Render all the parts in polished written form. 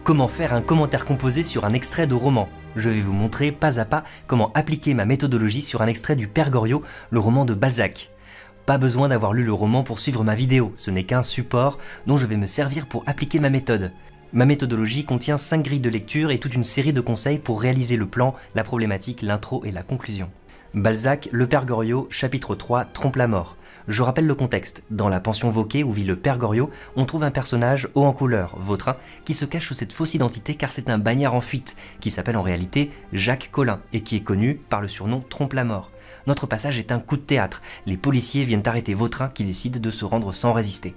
Comment faire un commentaire composé sur un extrait de roman? Je vais vous montrer pas à pas comment appliquer ma méthodologie sur un extrait du Père Goriot, le roman de Balzac. Pas besoin d'avoir lu le roman pour suivre ma vidéo, ce n'est qu'un support dont je vais me servir pour appliquer ma méthode. Ma méthodologie contient 5 grilles de lecture et toute une série de conseils pour réaliser le plan, la problématique, l'intro et la conclusion. Balzac, le Père Goriot, chapitre 3, Trompe la mort. Je rappelle le contexte. Dans la pension Vauquer où vit le Père Goriot, on trouve un personnage haut en couleur, Vautrin, qui se cache sous cette fausse identité car c'est un bagnard en fuite, qui s'appelle en réalité Jacques Collin et qui est connu par le surnom Trompe la mort. Notre passage est un coup de théâtre. Les policiers viennent arrêter Vautrin qui décide de se rendre sans résister.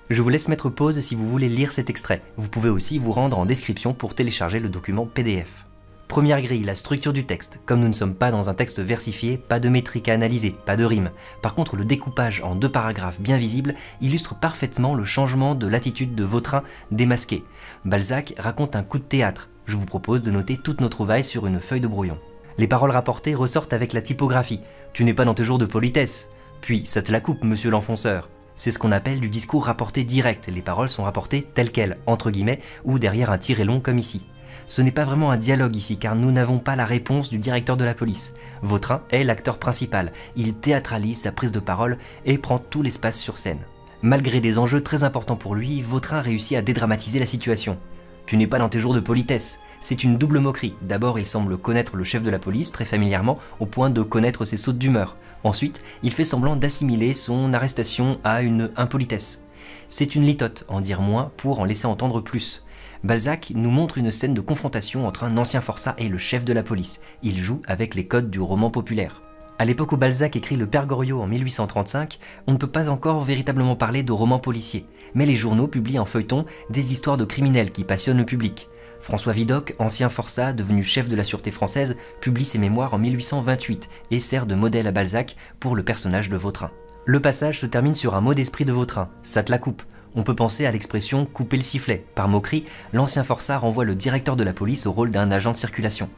Je vous laisse mettre pause si vous voulez lire cet extrait. Vous pouvez aussi vous rendre en description pour télécharger le document PDF. Première grille, la structure du texte. Comme nous ne sommes pas dans un texte versifié, pas de métrique à analyser, pas de rime. Par contre, le découpage en 2 paragraphes bien visibles illustre parfaitement le changement de l'attitude de Vautrin démasqué. Balzac raconte un coup de théâtre. Je vous propose de noter toutes nos trouvailles sur une feuille de brouillon. Les paroles rapportées ressortent avec la typographie. Tu n'es pas dans tes jours de politesse. Puis, ça te la coupe, monsieur l'enfonceur. C'est ce qu'on appelle du discours rapporté direct. Les paroles sont rapportées telles quelles, entre guillemets, ou derrière un tiret long comme ici. Ce n'est pas vraiment un dialogue ici, car nous n'avons pas la réponse du directeur de la police. Vautrin est l'acteur principal. Il théâtralise sa prise de parole et prend tout l'espace sur scène. Malgré des enjeux très importants pour lui, Vautrin réussit à dédramatiser la situation. Tu n'es pas dans tes jours de politesse. C'est une double moquerie. D'abord, il semble connaître le chef de la police très familièrement, au point de connaître ses sautes d'humeur. Ensuite, il fait semblant d'assimiler son arrestation à une impolitesse. C'est une litote, en dire moins pour en laisser entendre plus. Balzac nous montre une scène de confrontation entre un ancien forçat et le chef de la police. Il joue avec les codes du roman populaire. À l'époque où Balzac écrit Le Père Goriot en 1835, on ne peut pas encore véritablement parler de roman policier, mais les journaux publient en feuilleton des histoires de criminels qui passionnent le public. François Vidocq, ancien forçat devenu chef de la sûreté française, publie ses mémoires en 1828 et sert de modèle à Balzac pour le personnage de Vautrin. Le passage se termine sur un mot d'esprit de Vautrin, ça te la coupe. On peut penser à l'expression « couper le sifflet ». Par moquerie, l'ancien forçat renvoie le directeur de la police au rôle d'un agent de circulation.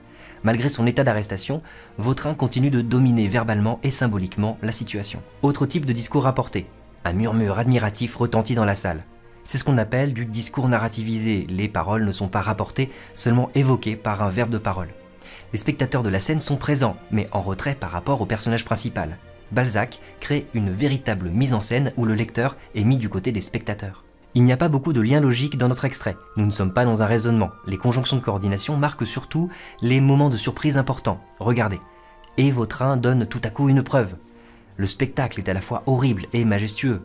Malgré son état d'arrestation, Vautrin continue de dominer verbalement et symboliquement la situation. Autre type de discours rapporté. Un murmure admiratif retentit dans la salle. C'est ce qu'on appelle du discours narrativisé. Les paroles ne sont pas rapportées, seulement évoquées par un verbe de parole. Les spectateurs de la scène sont présents, mais en retrait par rapport au personnage principal. Balzac crée une véritable mise en scène où le lecteur est mis du côté des spectateurs. Il n'y a pas beaucoup de liens logiques dans notre extrait. Nous ne sommes pas dans un raisonnement. Les conjonctions de coordination marquent surtout les moments de surprise importants. Regardez. Et Vautrin donne tout à coup une preuve. Le spectacle est à la fois horrible et majestueux.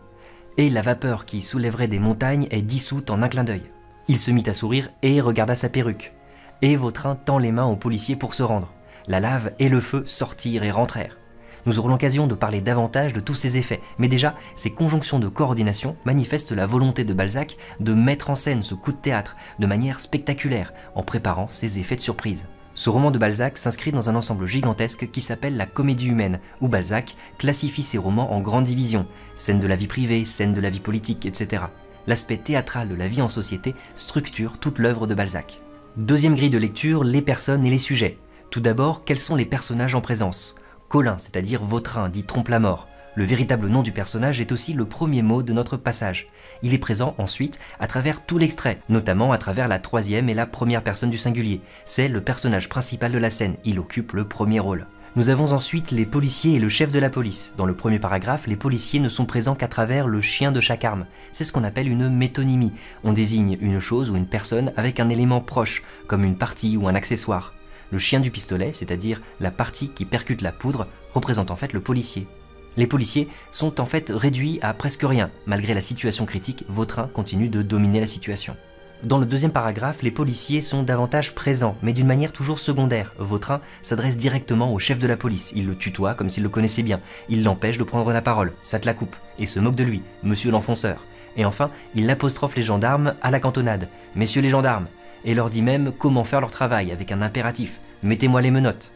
Et la vapeur qui soulèverait des montagnes est dissoute en un clin d'œil. Il se mit à sourire et regarda sa perruque. Et Vautrin tend les mains aux policiers pour se rendre. La lave et le feu sortirent et rentrèrent. Nous aurons l'occasion de parler davantage de tous ces effets, mais déjà, ces conjonctions de coordination manifestent la volonté de Balzac de mettre en scène ce coup de théâtre de manière spectaculaire, en préparant ces effets de surprise. Ce roman de Balzac s'inscrit dans un ensemble gigantesque qui s'appelle la comédie humaine, où Balzac classifie ses romans en grandes divisions, scènes de la vie privée, scènes de la vie politique, etc. L'aspect théâtral de la vie en société structure toute l'œuvre de Balzac. Deuxième grille de lecture, les personnes et les sujets. Tout d'abord, quels sont les personnages en présence ? Collin, c'est-à-dire Vautrin, dit Trompe la mort. Le véritable nom du personnage est aussi le premier mot de notre passage. Il est présent ensuite à travers tout l'extrait, notamment à travers la 3e et la 1re personne du singulier. C'est le personnage principal de la scène, il occupe le premier rôle. Nous avons ensuite les policiers et le chef de la police. Dans le premier paragraphe, les policiers ne sont présents qu'à travers le chien de chaque arme. C'est ce qu'on appelle une métonymie. On désigne une chose ou une personne avec un élément proche, comme une partie ou un accessoire. Le chien du pistolet, c'est-à-dire la partie qui percute la poudre, représente en fait le policier. Les policiers sont en fait réduits à presque rien. Malgré la situation critique, Vautrin continue de dominer la situation. Dans le deuxième paragraphe, les policiers sont davantage présents, mais d'une manière toujours secondaire. Vautrin s'adresse directement au chef de la police. Il le tutoie comme s'il le connaissait bien. Il l'empêche de prendre la parole, ça te la coupe, et se moque de lui, monsieur l'enfonceur. Et enfin, il apostrophe les gendarmes à la cantonade, messieurs les gendarmes, et leur dit même comment faire leur travail avec un impératif, mettez-moi les menottes.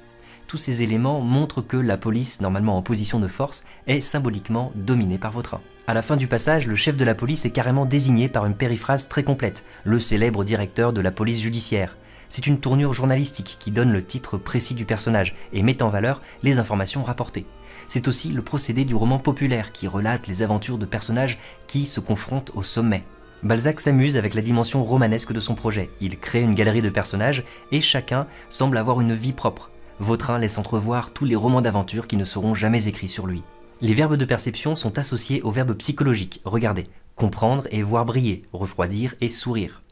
Tous ces éléments montrent que la police, normalement en position de force, est symboliquement dominée par Vautrin. À la fin du passage, le chef de la police est carrément désigné par une périphrase très complète, le célèbre directeur de la police judiciaire. C'est une tournure journalistique qui donne le titre précis du personnage et met en valeur les informations rapportées. C'est aussi le procédé du roman populaire qui relate les aventures de personnages qui se confrontent au sommet. Balzac s'amuse avec la dimension romanesque de son projet. Il crée une galerie de personnages et chacun semble avoir une vie propre. Vautrin laisse entrevoir tous les romans d'aventure qui ne seront jamais écrits sur lui. Les verbes de perception sont associés aux verbes psychologiques. Regardez, comprendre et voir briller, refroidir et sourire.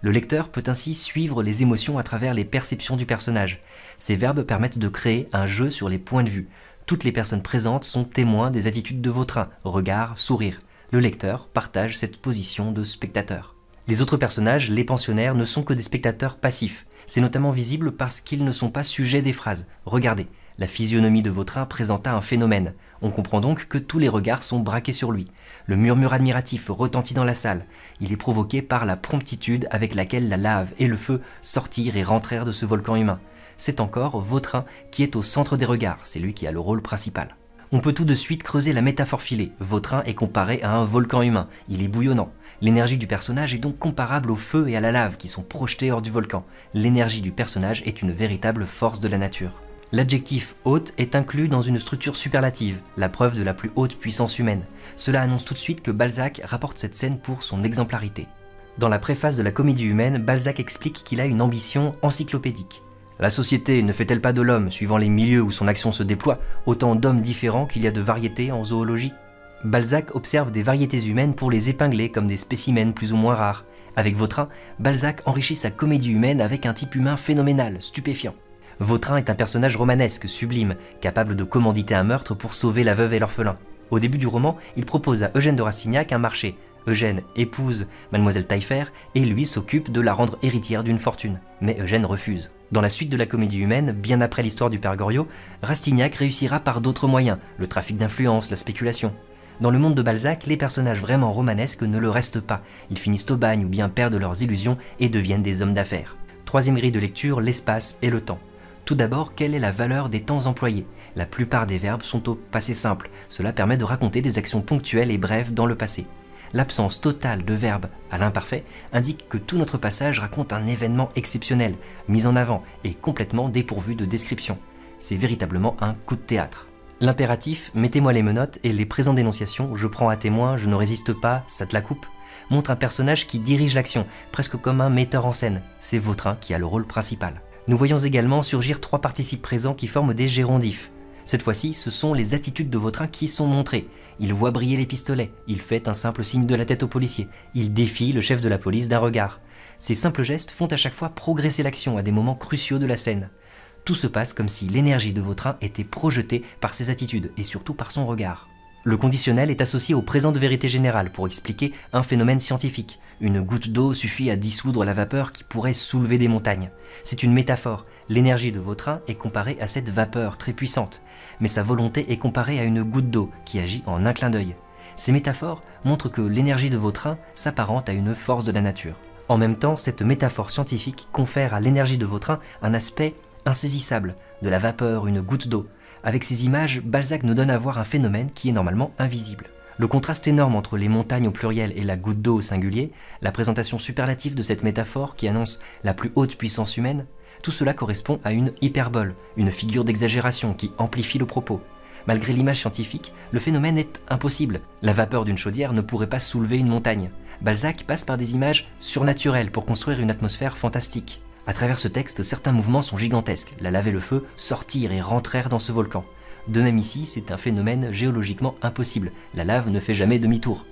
Le lecteur peut ainsi suivre les émotions à travers les perceptions du personnage. Ces verbes permettent de créer un jeu sur les points de vue. Toutes les personnes présentes sont témoins des attitudes de Vautrin, regard, sourire. Le lecteur partage cette position de spectateur. Les autres personnages, les pensionnaires, ne sont que des spectateurs passifs. C'est notamment visible parce qu'ils ne sont pas sujets des phrases. Regardez, la physionomie de Vautrin présenta un phénomène. On comprend donc que tous les regards sont braqués sur lui. Le murmure admiratif retentit dans la salle. Il est provoqué par la promptitude avec laquelle la lave et le feu sortirent et rentrèrent de ce volcan humain. C'est encore Vautrin qui est au centre des regards, c'est lui qui a le rôle principal. On peut tout de suite creuser la métaphore filée. Vautrin est comparé à un volcan humain, il est bouillonnant. L'énergie du personnage est donc comparable au feu et à la lave qui sont projetés hors du volcan. L'énergie du personnage est une véritable force de la nature. L'adjectif haute est inclus dans une structure superlative, la preuve de la plus haute puissance humaine. Cela annonce tout de suite que Balzac rapporte cette scène pour son exemplarité. Dans la préface de la Comédie humaine, Balzac explique qu'il a une ambition encyclopédique. La société ne fait-elle pas de l'homme, suivant les milieux où son action se déploie, autant d'hommes différents qu'il y a de variétés en zoologie? Balzac observe des variétés humaines pour les épingler comme des spécimens plus ou moins rares. Avec Vautrin, Balzac enrichit sa comédie humaine avec un type humain phénoménal, stupéfiant. Vautrin est un personnage romanesque, sublime, capable de commanditer un meurtre pour sauver la veuve et l'orphelin. Au début du roman, il propose à Eugène de Rastignac un marché. Eugène épouse Mademoiselle Taillefer et lui s'occupe de la rendre héritière d'une fortune. Mais Eugène refuse. Dans la suite de la comédie humaine, bien après l'histoire du Père Goriot, Rastignac réussira par d'autres moyens, le trafic d'influence, la spéculation. Dans le monde de Balzac, les personnages vraiment romanesques ne le restent pas. Ils finissent au bagne ou bien perdent leurs illusions et deviennent des hommes d'affaires. Troisième grille de lecture, l'espace et le temps. Tout d'abord, quelle est la valeur des temps employés? La plupart des verbes sont au passé simple. Cela permet de raconter des actions ponctuelles et brèves dans le passé. L'absence totale de verbes à l'imparfait indique que tout notre passage raconte un événement exceptionnel, mis en avant et complètement dépourvu de description. C'est véritablement un coup de théâtre. L'impératif « mettez-moi les menottes » et les présents d'énonciation « je prends à témoin, je ne résiste pas, ça te la coupe » montrent un personnage qui dirige l'action, presque comme un metteur en scène. C'est Vautrin qui a le rôle principal. Nous voyons également surgir trois participes présents qui forment des gérondifs. Cette fois-ci, ce sont les attitudes de Vautrin qui sont montrées. Il voit briller les pistolets, il fait un simple signe de la tête au policier, il défie le chef de la police d'un regard. Ces simples gestes font à chaque fois progresser l'action à des moments cruciaux de la scène. Tout se passe comme si l'énergie de Vautrin était projetée par ses attitudes et surtout par son regard. Le conditionnel est associé au présent de vérité générale pour expliquer un phénomène scientifique. Une goutte d'eau suffit à dissoudre la vapeur qui pourrait soulever des montagnes. C'est une métaphore. L'énergie de Vautrin est comparée à cette vapeur très puissante, mais sa volonté est comparée à une goutte d'eau qui agit en un clin d'œil. Ces métaphores montrent que l'énergie de Vautrin s'apparente à une force de la nature. En même temps, cette métaphore scientifique confère à l'énergie de Vautrin un aspect insaisissable, de la vapeur, une goutte d'eau. Avec ces images, Balzac nous donne à voir un phénomène qui est normalement invisible. Le contraste énorme entre les montagnes au pluriel et la goutte d'eau au singulier, la présentation superlative de cette métaphore qui annonce la plus haute puissance humaine, tout cela correspond à une hyperbole, une figure d'exagération qui amplifie le propos. Malgré l'image scientifique, le phénomène est impossible. La vapeur d'une chaudière ne pourrait pas soulever une montagne. Balzac passe par des images surnaturelles pour construire une atmosphère fantastique. À travers ce texte, certains mouvements sont gigantesques. La lave et le feu sortirent et rentrèrent dans ce volcan. De même ici, c'est un phénomène géologiquement impossible. La lave ne fait jamais demi-tour.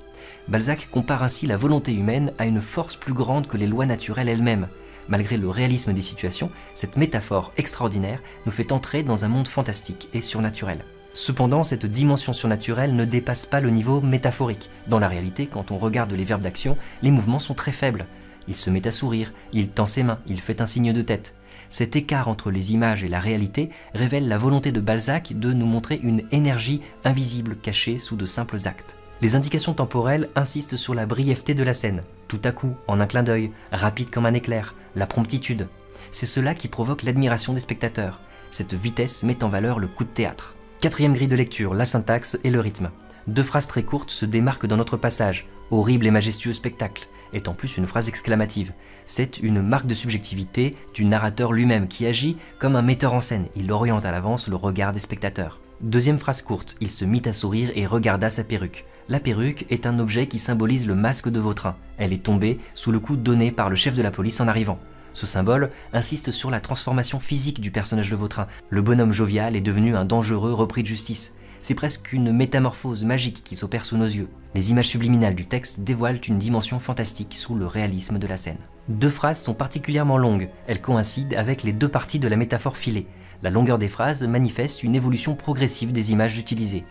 Balzac compare ainsi la volonté humaine à une force plus grande que les lois naturelles elles-mêmes. Malgré le réalisme des situations, cette métaphore extraordinaire nous fait entrer dans un monde fantastique et surnaturel. Cependant, cette dimension surnaturelle ne dépasse pas le niveau métaphorique. Dans la réalité, quand on regarde les verbes d'action, les mouvements sont très faibles. Il se met à sourire, il tend ses mains, il fait un signe de tête. Cet écart entre les images et la réalité révèle la volonté de Balzac de nous montrer une énergie invisible cachée sous de simples actes. Les indications temporelles insistent sur la brièveté de la scène. Tout à coup, en un clin d'œil, rapide comme un éclair, la promptitude. C'est cela qui provoque l'admiration des spectateurs. Cette vitesse met en valeur le coup de théâtre. Quatrième grille de lecture, la syntaxe et le rythme. Deux phrases très courtes se démarquent dans notre passage. Horrible et majestueux spectacle est en plus une phrase exclamative. C'est une marque de subjectivité du narrateur lui-même qui agit comme un metteur en scène. Il oriente à l'avance le regard des spectateurs. Deuxième phrase courte, il se mit à sourire et regarda sa perruque. La perruque est un objet qui symbolise le masque de Vautrin. Elle est tombée sous le coup donné par le chef de la police en arrivant. Ce symbole insiste sur la transformation physique du personnage de Vautrin. Le bonhomme jovial est devenu un dangereux repris de justice. C'est presque une métamorphose magique qui s'opère sous nos yeux. Les images subliminales du texte dévoilent une dimension fantastique sous le réalisme de la scène. Deux phrases sont particulièrement longues. Elles coïncident avec les deux parties de la métaphore filée. La longueur des phrases manifeste une évolution progressive des images utilisées.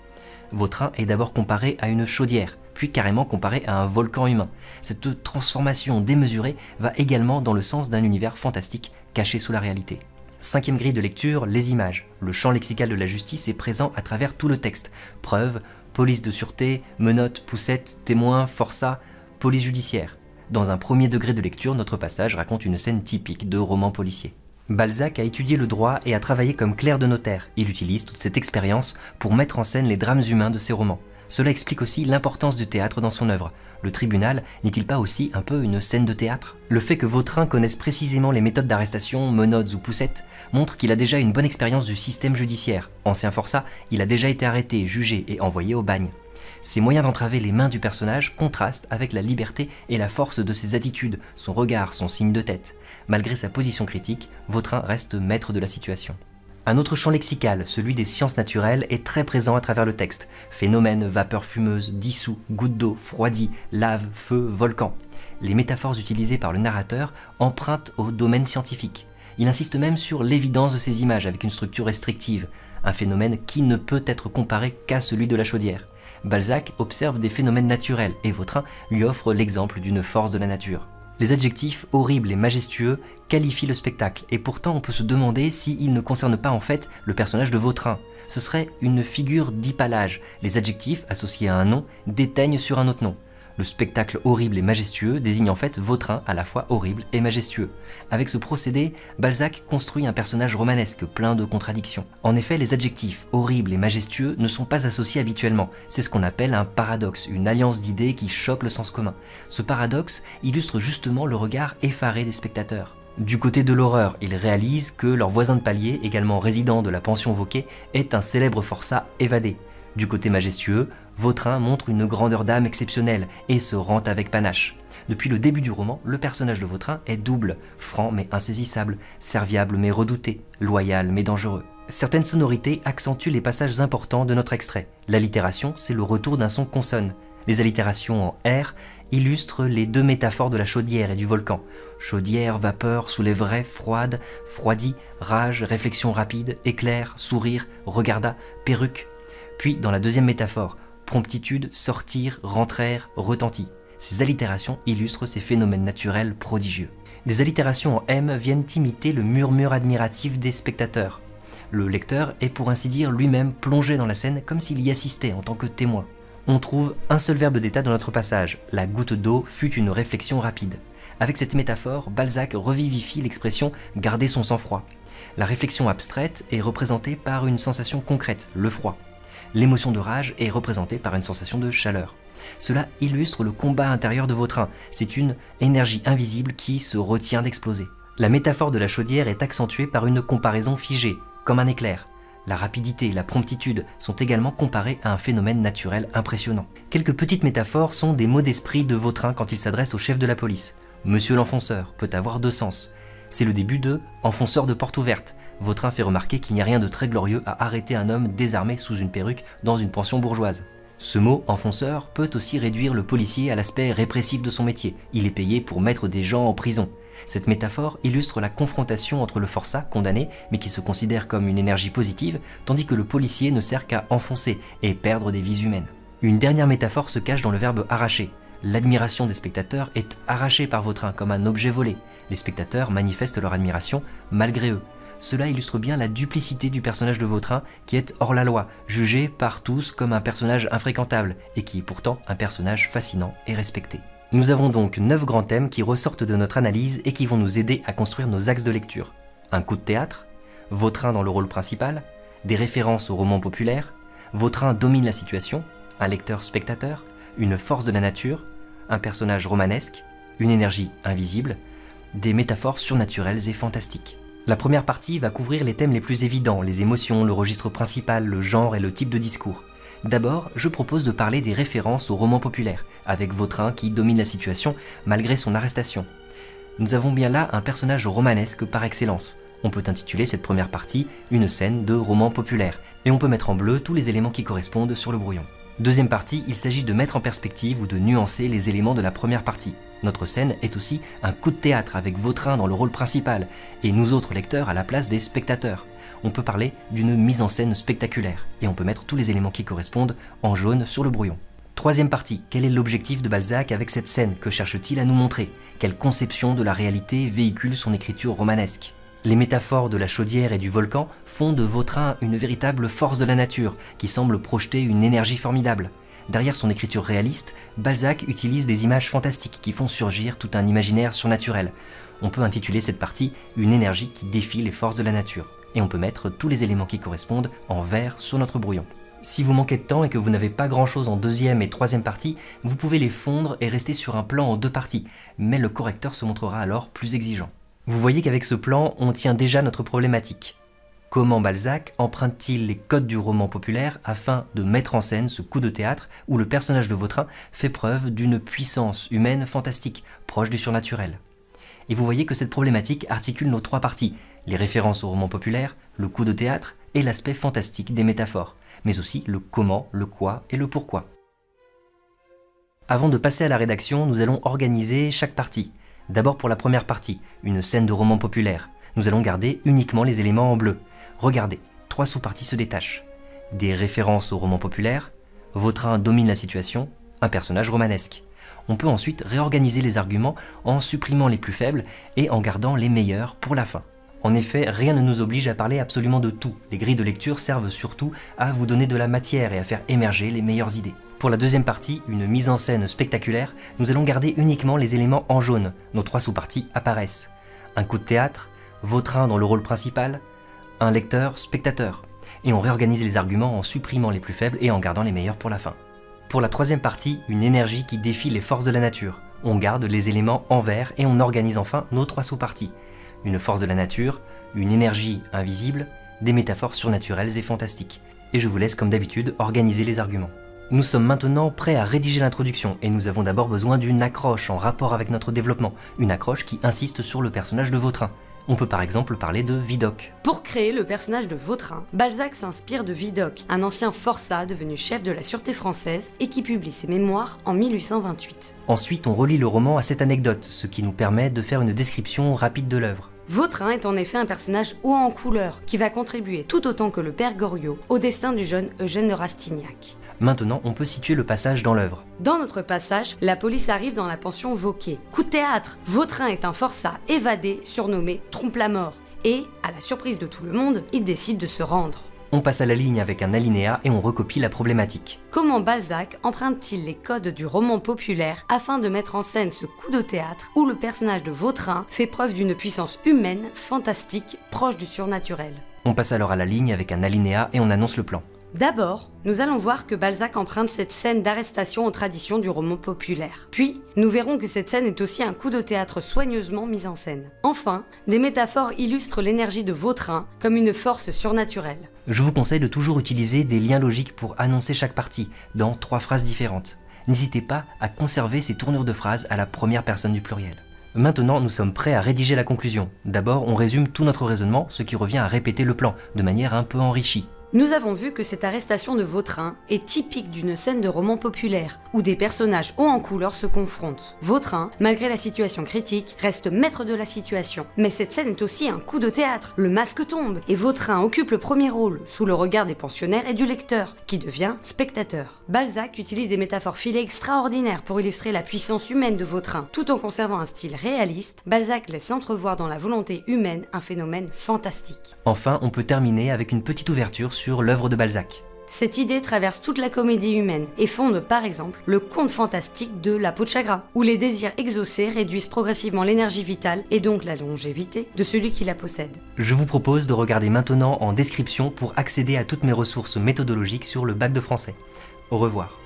Vautrin est d'abord comparé à une chaudière, puis carrément comparé à un volcan humain. Cette transformation démesurée va également dans le sens d'un univers fantastique caché sous la réalité. Cinquième grille de lecture, les images. Le champ lexical de la justice est présent à travers tout le texte. Preuves, police de sûreté, menottes, poussettes, témoins, forçats, police judiciaire. Dans un premier degré de lecture, notre passage raconte une scène typique de roman policier. Balzac a étudié le droit et a travaillé comme clerc de notaire. Il utilise toute cette expérience pour mettre en scène les drames humains de ses romans. Cela explique aussi l'importance du théâtre dans son œuvre. Le tribunal n'est-il pas aussi un peu une scène de théâtre? Le fait que Vautrin connaisse précisément les méthodes d'arrestation, menottes ou poussettes, montre qu'il a déjà une bonne expérience du système judiciaire. Ancien forçat, il a déjà été arrêté, jugé et envoyé au bagne. Ses moyens d'entraver les mains du personnage contrastent avec la liberté et la force de ses attitudes, son regard, son signe de tête. Malgré sa position critique, Vautrin reste maître de la situation. Un autre champ lexical, celui des sciences naturelles, est très présent à travers le texte. Phénomènes, vapeur fumeuse, dissous, gouttes d'eau, froidis, lave, feu, volcan. Les métaphores utilisées par le narrateur empruntent au domaine scientifique. Il insiste même sur l'évidence de ces images avec une structure restrictive, un phénomène qui ne peut être comparé qu'à celui de la chaudière. Balzac observe des phénomènes naturels et Vautrin lui offre l'exemple d'une force de la nature. Les adjectifs horribles et majestueux qualifient le spectacle, et pourtant on peut se demander s'ils ne concernent pas en fait le personnage de Vautrin. Ce serait une figure d'hypallage. Les adjectifs associés à un nom déteignent sur un autre nom. Le spectacle horrible et majestueux désigne en fait Vautrin à la fois horrible et majestueux. Avec ce procédé, Balzac construit un personnage romanesque plein de contradictions. En effet, les adjectifs horribles et majestueux ne sont pas associés habituellement. C'est ce qu'on appelle un paradoxe, une alliance d'idées qui choque le sens commun. Ce paradoxe illustre justement le regard effaré des spectateurs. Du côté de l'horreur, ils réalisent que leur voisin de palier, également résident de la pension Vauquet, est un célèbre forçat évadé. Du côté majestueux, Vautrin montre une grandeur d'âme exceptionnelle et se rend avec panache. Depuis le début du roman, le personnage de Vautrin est double, franc mais insaisissable, serviable mais redouté, loyal mais dangereux. Certaines sonorités accentuent les passages importants de notre extrait. L'allitération, c'est le retour d'un son consonne. Les allitérations en R illustrent les deux métaphores de la chaudière et du volcan. Chaudière, vapeur, soulèverait, froide, froidit, rage, réflexion rapide, éclair, sourire, regarda, perruque. Puis, dans la deuxième métaphore, promptitude, sortir, rentrer, retentit. Ces allitérations illustrent ces phénomènes naturels prodigieux. Des allitérations en M viennent imiter le murmure admiratif des spectateurs. Le lecteur est pour ainsi dire lui-même plongé dans la scène comme s'il y assistait en tant que témoin. On trouve un seul verbe d'état dans notre passage, la goutte d'eau fut une réflexion rapide. Avec cette métaphore, Balzac revivifie l'expression « garder son sang-froid ». La réflexion abstraite est représentée par une sensation concrète, le froid. L'émotion de rage est représentée par une sensation de chaleur. Cela illustre le combat intérieur de Vautrin, c'est une énergie invisible qui se retient d'exploser. La métaphore de la chaudière est accentuée par une comparaison figée, comme un éclair. La rapidité et la promptitude sont également comparées à un phénomène naturel impressionnant. Quelques petites métaphores sont des mots d'esprit de Vautrin quand il s'adresse au chef de la police. Monsieur l'enfonceur peut avoir deux sens. C'est le début de « enfonceur de porte ouverte ». Vautrin fait remarquer qu'il n'y a rien de très glorieux à arrêter un homme désarmé sous une perruque dans une pension bourgeoise. Ce mot « enfonceur » peut aussi réduire le policier à l'aspect répressif de son métier. Il est payé pour mettre des gens en prison. Cette métaphore illustre la confrontation entre le forçat, condamné, mais qui se considère comme une énergie positive, tandis que le policier ne sert qu'à enfoncer et perdre des vies humaines. Une dernière métaphore se cache dans le verbe « arracher ». L'admiration des spectateurs est arrachée par Vautrin comme un objet volé. Les spectateurs manifestent leur admiration malgré eux. Cela illustre bien la duplicité du personnage de Vautrin qui est hors la loi, jugé par tous comme un personnage infréquentable et qui est pourtant un personnage fascinant et respecté. Nous avons donc 9 grands thèmes qui ressortent de notre analyse et qui vont nous aider à construire nos axes de lecture. Un coup de théâtre, Vautrin dans le rôle principal, des références au roman populaire, Vautrin domine la situation, un lecteur spectateur, une force de la nature, un personnage romanesque, une énergie invisible, des métaphores surnaturelles et fantastiques. La première partie va couvrir les thèmes les plus évidents, les émotions, le registre principal, le genre et le type de discours. D'abord, je propose de parler des références au roman populaire, avec Vautrin qui domine la situation malgré son arrestation. Nous avons bien là un personnage romanesque par excellence. On peut intituler cette première partie « Une scène de roman populaire » et on peut mettre en bleu tous les éléments qui correspondent sur le brouillon. Deuxième partie, il s'agit de mettre en perspective ou de nuancer les éléments de la première partie. Notre scène est aussi un coup de théâtre avec Vautrin dans le rôle principal et nous autres lecteurs à la place des spectateurs. On peut parler d'une mise en scène spectaculaire et on peut mettre tous les éléments qui correspondent en jaune sur le brouillon. Troisième partie, quel est l'objectif de Balzac avec cette scène? Que cherche-t-il à nous montrer? Quelle conception de la réalité véhicule son écriture romanesque? Les métaphores de la chaudière et du volcan font de Vautrin une véritable force de la nature qui semble projeter une énergie formidable. Derrière son écriture réaliste, Balzac utilise des images fantastiques qui font surgir tout un imaginaire surnaturel. On peut intituler cette partie « Une énergie qui défie les forces de la nature » et on peut mettre tous les éléments qui correspondent en vert sur notre brouillon. Si vous manquez de temps et que vous n'avez pas grand chose en deuxième et troisième partie, vous pouvez les fondre et rester sur un plan en deux parties, mais le correcteur se montrera alors plus exigeant. Vous voyez qu'avec ce plan, on tient déjà notre problématique. Comment Balzac emprunte-t-il les codes du roman populaire afin de mettre en scène ce coup de théâtre où le personnage de Vautrin fait preuve d'une puissance humaine fantastique, proche du surnaturel? Et vous voyez que cette problématique articule nos trois parties, les références au roman populaire, le coup de théâtre et l'aspect fantastique des métaphores, mais aussi le comment, le quoi et le pourquoi. Avant de passer à la rédaction, nous allons organiser chaque partie. D'abord pour la première partie, une scène de roman populaire. Nous allons garder uniquement les éléments en bleu. Regardez, trois sous-parties se détachent. Des références au roman populaire, Vautrin domine la situation, un personnage romanesque. On peut ensuite réorganiser les arguments en supprimant les plus faibles et en gardant les meilleurs pour la fin. En effet, rien ne nous oblige à parler absolument de tout. Les grilles de lecture servent surtout à vous donner de la matière et à faire émerger les meilleures idées. Pour la deuxième partie, une mise en scène spectaculaire, nous allons garder uniquement les éléments en jaune. Nos trois sous-parties apparaissent. Un coup de théâtre, Vautrin dans le rôle principal, un lecteur spectateur. Et on réorganise les arguments en supprimant les plus faibles et en gardant les meilleurs pour la fin. Pour la troisième partie, une énergie qui défie les forces de la nature. On garde les éléments en vert et on organise enfin nos trois sous-parties. Une force de la nature, une énergie invisible, des métaphores surnaturelles et fantastiques. Et je vous laisse comme d'habitude organiser les arguments. Nous sommes maintenant prêts à rédiger l'introduction et nous avons d'abord besoin d'une accroche en rapport avec notre développement, une accroche qui insiste sur le personnage de Vautrin. On peut par exemple parler de Vidocq. Pour créer le personnage de Vautrin, Balzac s'inspire de Vidocq, un ancien forçat devenu chef de la sûreté française et qui publie ses mémoires en 1828. Ensuite, on relie le roman à cette anecdote, ce qui nous permet de faire une description rapide de l'œuvre. Vautrin est en effet un personnage haut en couleur qui va contribuer tout autant que le père Goriot au destin du jeune Eugène de Rastignac. Maintenant, on peut situer le passage dans l'œuvre. Dans notre passage, la police arrive dans la pension Vauquet. Coup de théâtre, Vautrin est un forçat évadé surnommé Trompe-la-Mort. Et, à la surprise de tout le monde, il décide de se rendre. On passe à la ligne avec un alinéa et on recopie la problématique. Comment Balzac emprunte-t-il les codes du roman populaire afin de mettre en scène ce coup de théâtre où le personnage de Vautrin fait preuve d'une puissance humaine, fantastique, proche du surnaturel? On passe alors à la ligne avec un alinéa et on annonce le plan. D'abord, nous allons voir que Balzac emprunte cette scène d'arrestation aux traditions du roman populaire. Puis, nous verrons que cette scène est aussi un coup de théâtre soigneusement mis en scène. Enfin, des métaphores illustrent l'énergie de Vautrin comme une force surnaturelle. Je vous conseille de toujours utiliser des liens logiques pour annoncer chaque partie, dans 3 phrases différentes. N'hésitez pas à conserver ces tournures de phrases à la première personne du pluriel. Maintenant, nous sommes prêts à rédiger la conclusion. D'abord, on résume tout notre raisonnement, ce qui revient à répéter le plan, de manière un peu enrichie. Nous avons vu que cette arrestation de Vautrin est typique d'une scène de roman populaire, où des personnages hauts en couleur se confrontent. Vautrin, malgré la situation critique, reste maître de la situation. Mais cette scène est aussi un coup de théâtre. Le masque tombe, et Vautrin occupe le premier rôle, sous le regard des pensionnaires et du lecteur, qui devient spectateur. Balzac utilise des métaphores filées extraordinaires pour illustrer la puissance humaine de Vautrin. Tout en conservant un style réaliste, Balzac laisse entrevoir dans la volonté humaine un phénomène fantastique. Enfin, on peut terminer avec une petite ouverture sur l'œuvre de Balzac. Cette idée traverse toute la comédie humaine et fonde par exemple le conte fantastique de La peau de chagrin, où les désirs exaucés réduisent progressivement l'énergie vitale et donc la longévité de celui qui la possède. Je vous propose de regarder maintenant en description pour accéder à toutes mes ressources méthodologiques sur le bac de français. Au revoir.